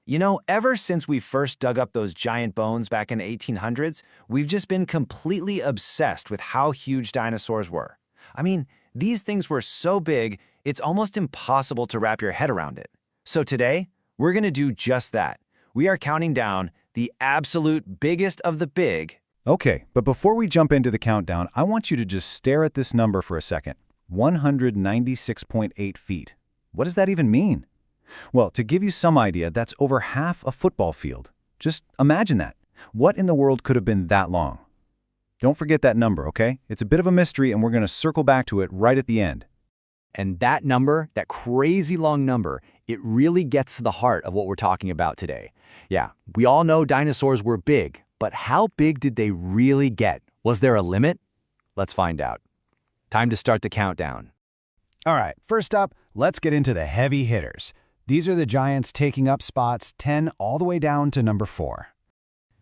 You know, ever since we first dug up those giant bones back in the 1800s, we've just been completely obsessed with how huge dinosaurs were. I mean, these things were so big, it's almost impossible to wrap your head around it. So today, we're going to do just that. We are counting down the absolute biggest of the big. Okay, but before we jump into the countdown, I want you to just stare at this number for a second. 196.8 feet. What does that even mean? Well, to give you some idea, that's over half a football field. Just imagine that. What in the world could have been that long? Don't forget that number, okay? It's a bit of a mystery, and we're going to circle back to it right at the end. And that number, that crazy long number, it really gets to the heart of what we're talking about today. Yeah, we all know dinosaurs were big, but how big did they really get? Was there a limit? Let's find out. Time to start the countdown. All right, first up, let's get into the heavy hitters. These are the giants taking up spots 10 all the way down to number 4.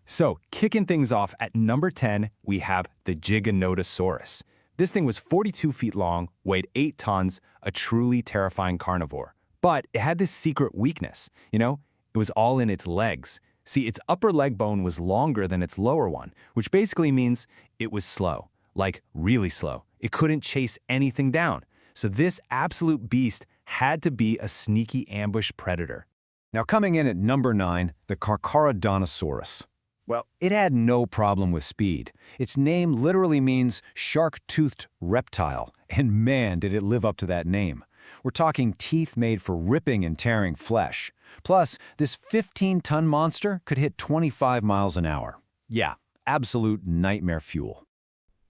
So, kicking things off at number 10, we have the Giganotosaurus. This thing was 42 feet long, weighed 8 tons, a truly terrifying carnivore. But it had this secret weakness, it was all in its legs. See, its upper leg bone was longer than its lower one, which basically means it was slow, like really slow. It couldn't chase anything down. So this absolute beast had to be a sneaky ambush predator. Now coming in at number 9, the Carcharodontosaurus. Well, it had no problem with speed. Its name literally means shark-toothed reptile, and man, did it live up to that name. We're talking teeth made for ripping and tearing flesh. Plus, this 15-ton monster could hit 25 miles an hour. Yeah, absolute nightmare fuel.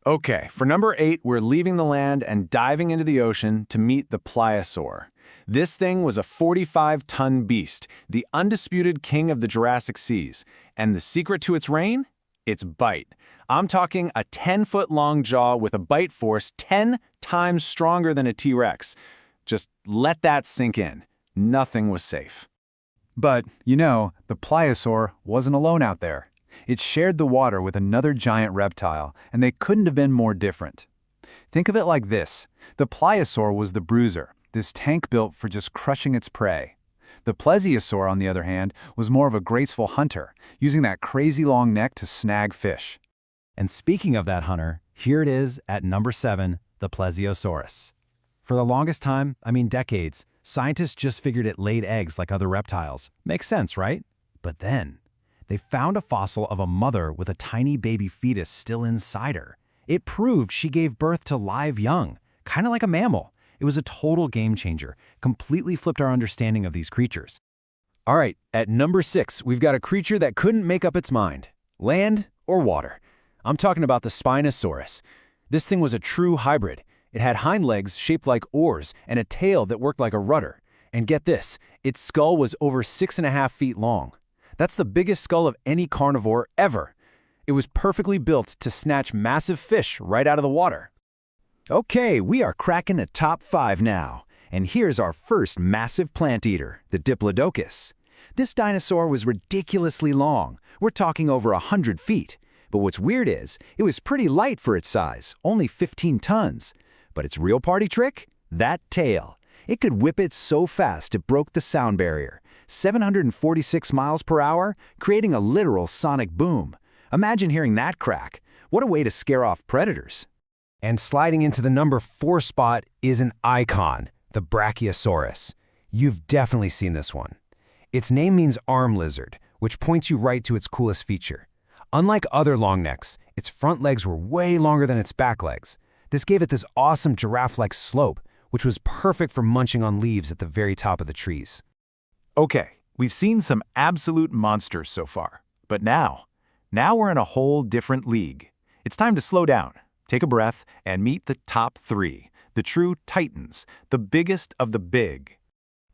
Okay, for number 8, we're leaving the land and diving into the ocean to meet the Pliosaur. This thing was a 45-ton beast, the undisputed king of the Jurassic Seas. And the secret to its reign? Its bite. I'm talking a 10-foot-long jaw with a bite force 10 times stronger than a T-Rex. Just let that sink in. Nothing was safe. But, the Pliosaur wasn't alone out there. It shared the water with another giant reptile, and they couldn't have been more different. Think of it like this. The Pliosaur was the bruiser, this tank built for just crushing its prey. The Plesiosaur, on the other hand, was more of a graceful hunter, using that crazy long neck to snag fish. And speaking of that hunter, here it is at number 7, the Plesiosaurus. For the longest time, decades, scientists just figured it laid eggs like other reptiles. Makes sense, right? But then, they found a fossil of a mother with a tiny baby fetus still inside her. It proved she gave birth to live young, kind of like a mammal. It was a total game changer, completely flipped our understanding of these creatures. All right, at number 6, we've got a creature that couldn't make up its mind. Land or water. I'm talking about the Spinosaurus. This thing was a true hybrid. It had hind legs shaped like oars and a tail that worked like a rudder. And get this, its skull was over 6.5 feet long. That's the biggest skull of any carnivore ever. It was perfectly built to snatch massive fish right out of the water. Okay, we are cracking the top 5 now. And here's our first massive plant eater, the Diplodocus. This dinosaur was ridiculously long. We're talking over 100 feet. But what's weird is, it was pretty light for its size, only 15 tons. But its real party trick? That tail. It could whip it so fast it broke the sound barrier. 746 miles per hour, creating a literal sonic boom. Imagine hearing that crack. What a way to scare off predators. And sliding into the number 4 spot is an icon, the Brachiosaurus. You've definitely seen this one. Its name means arm lizard, which points you right to its coolest feature. Unlike other long necks, its front legs were way longer than its back legs. This gave it this awesome giraffe-like slope, which was perfect for munching on leaves at the very top of the trees. Okay, we've seen some absolute monsters so far, but now we're in a whole different league. It's time to slow down, take a breath, and meet the top 3, the true titans, the biggest of the big.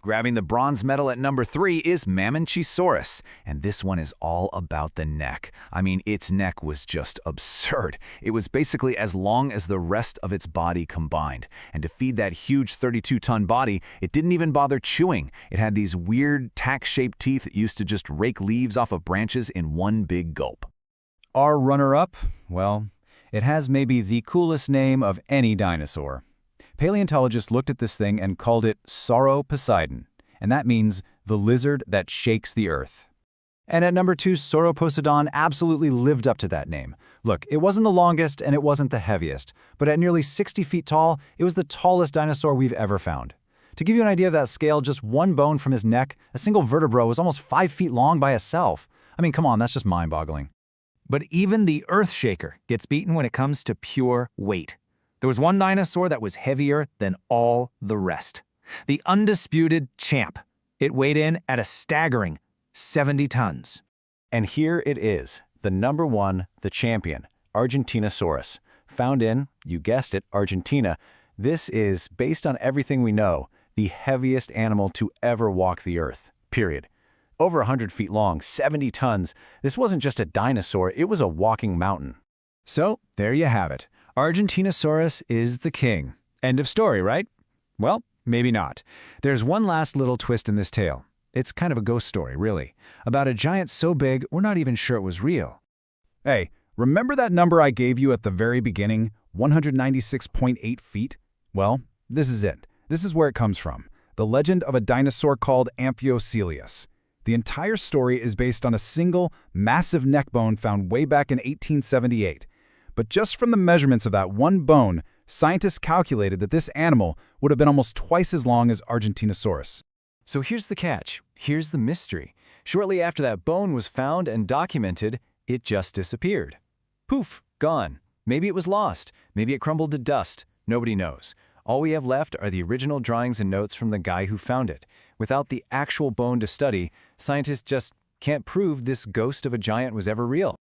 Grabbing the bronze medal at number 3 is Mamenchisaurus, and this one is all about the neck. Its neck was just absurd. It was basically as long as the rest of its body combined. And to feed that huge 32-ton body, it didn't even bother chewing. It had these weird tack-shaped teeth that used to just rake leaves off of branches in one big gulp. Our runner-up? Well, it has maybe the coolest name of any dinosaur. Paleontologists looked at this thing and called it Sauroposeidon, and that means the lizard that shakes the earth. And at number 2, Sauroposeidon absolutely lived up to that name. Look, it wasn't the longest and it wasn't the heaviest, but at nearly 60 feet tall, it was the tallest dinosaur we've ever found. To give you an idea of that scale, just one bone from his neck, a single vertebra, was almost 5 feet long by itself. I mean, come on, that's just mind-boggling. But even the Earthshaker gets beaten when it comes to pure weight. There was one dinosaur that was heavier than all the rest. The undisputed champ. It weighed in at a staggering 70 tons. And here it is, the number 1, the champion, Argentinosaurus. Found in, you guessed it, Argentina. This is, based on everything we know, the heaviest animal to ever walk the earth, period. Over 100 feet long, 70 tons. This wasn't just a dinosaur, it was a walking mountain. So, there you have it. Argentinosaurus is the king. End of story, right? Well, maybe not. There's one last little twist in this tale. It's kind of a ghost story, really, about a giant so big we're not even sure it was real. Hey, remember that number I gave you at the very beginning, 196.8 feet? Well, this is it. This is where it comes from. The legend of a dinosaur called Amphiocelius. The entire story is based on a single, massive neck bone found way back in 1878. But just from the measurements of that one bone, scientists calculated that this animal would have been almost twice as long as Argentinosaurus. So here's the catch. Here's the mystery. Shortly after that bone was found and documented, it just disappeared. Poof, gone. Maybe it was lost. Maybe it crumbled to dust. Nobody knows. All we have left are the original drawings and notes from the guy who found it. Without the actual bone to study, scientists just can't prove this ghost of a giant was ever real.